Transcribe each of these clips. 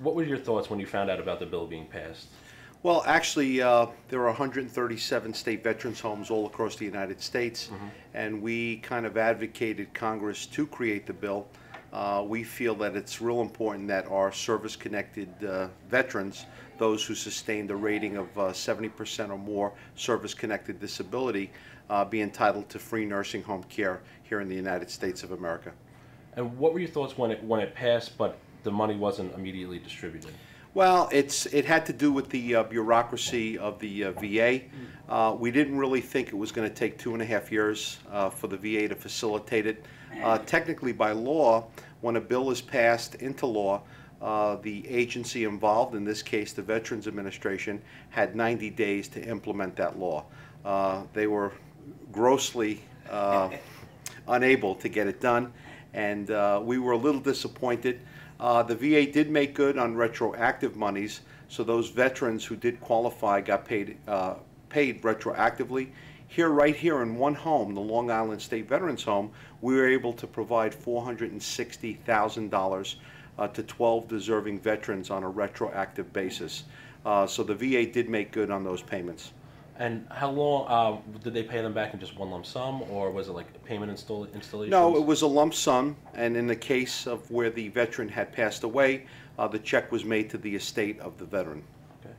what were your thoughts when you found out about the bill being passed? Well, actually, there are 137 state veterans homes all across the United States, and we kind of advocated Congress to create the bill. We feel that it's real important that our service-connected veterans, those who sustained a rating of 70% or more service-connected disability, be entitled to free nursing home care here in the United States of America. And what were your thoughts when it passed, but the money wasn't immediately distributed? Well, it had to do with the bureaucracy of the VA. We didn't really think it was going to take 2.5 years for the VA to facilitate it. Technically, by law, when a bill is passed into law, the agency involved, in this case the Veterans Administration, had 90 days to implement that law. They were grossly unable to get it done, and we were a little disappointed. The VA did make good on retroactive monies, so those veterans who did qualify got paid retroactively. Right here in one home, the Long Island State Veterans Home, we were able to provide $460,000 to 12 deserving veterans on a retroactive basis. So the VA did make good on those payments. And how long did they pay them back in just one lump sum, or was it like payment installations? No, it was a lump sum, and in the case of where the veteran had passed away, the check was made to the estate of the veteran. Okay.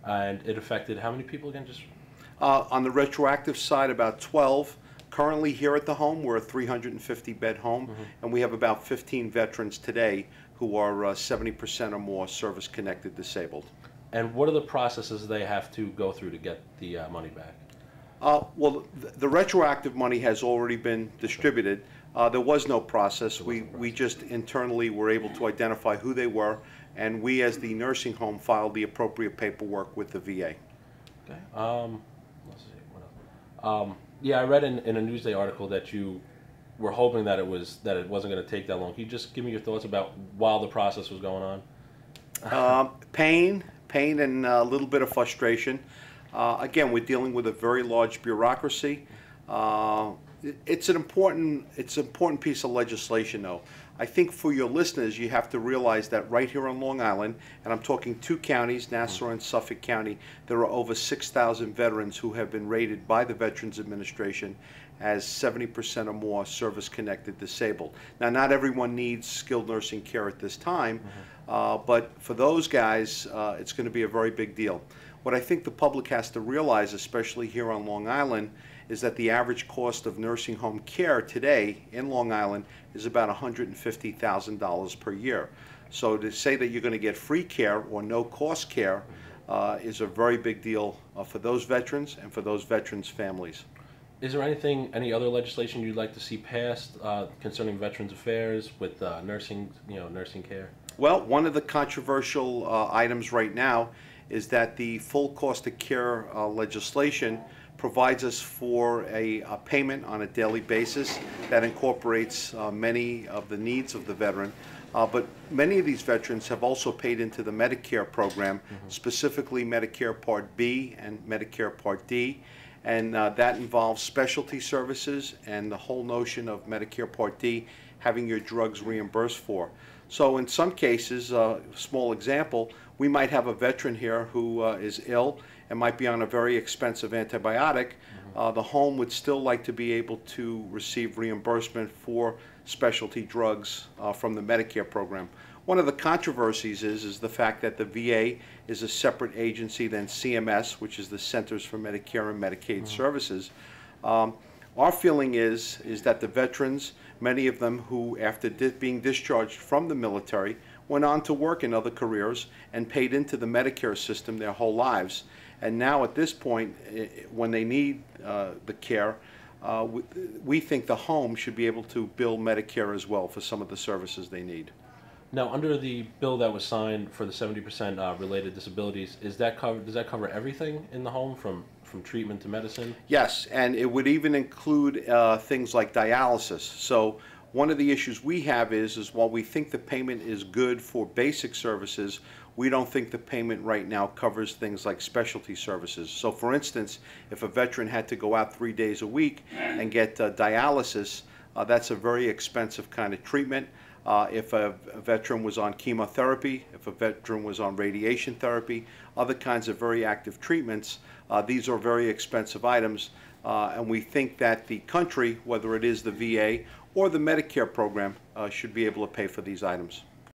And it affected how many people again? Just on the retroactive side, about 12. Currently here at the home, we're a 350-bed home, and we have about 15 veterans today who are 70% or more service-connected disabled. And what are the processes they have to go through to get the money back? Well, the retroactive money has already been distributed. There was no process. We just internally were able to identify who they were, and we as the nursing home filed the appropriate paperwork with the VA. Okay. Let's see, what else? Yeah, I read in a Newsday article that you were hoping that it wasn't going to take that long. Can you just give me your thoughts about while the process was going on? Pain and a little bit of frustration. Again, we're dealing with a very large bureaucracy. It's an important piece of legislation, though. I think for your listeners, you have to realize that right here on Long Island, and I'm talking 2 counties, Nassau and Suffolk County, there are over 6,000 veterans who have been rated by the Veterans Administration as 70% or more service-connected disabled. Now, not everyone needs skilled nursing care at this time, but for those guys, it's going to be a very big deal. What I think the public has to realize, especially here on Long Island, is that the average cost of nursing home care today in Long Island is about $150,000 per year. So to say that you're going to get free care or no cost care is a very big deal for those veterans and for those veterans' families. Is there any other legislation you'd like to see passed concerning Veterans Affairs with nursing care? Well, one of the controversial items right now is that the full cost of care legislation provides us for a payment on a daily basis that incorporates many of the needs of the veteran. But many of these veterans have also paid into the Medicare program, specifically Medicare Part B and Medicare Part D. And that involves specialty services and the whole notion of Medicare Part D having your drugs reimbursed for. So in some cases, small example, we might have a veteran here who is ill and might be on a very expensive antibiotic. The home would still like to be able to receive reimbursement for specialty drugs from the Medicare program. One of the controversies is the fact that the VA is a separate agency than CMS, which is the Centers for Medicare and Medicaid Services. Our feeling is that the veterans, many of them who, after being discharged from the military, went on to work in other careers and paid into the Medicare system their whole lives. And now at this point, when they need the care, we think the home should be able to bill Medicare as well for some of the services they need. Now, under the bill that was signed for the 70% related disabilities, does that cover everything in the home from treatment to medicine? Yes, and it would even include things like dialysis. So one of the issues we have is while we think the payment is good for basic services, we don't think the payment right now covers things like specialty services. So for instance, if a veteran had to go out 3 days a week and get dialysis, that's a very expensive kind of treatment. if a veteran was on chemotherapy, if a veteran was on radiation therapy, other kinds of very active treatments. These are very expensive items, and we think that the country, whether it is the VA or the Medicare program, should be able to pay for these items.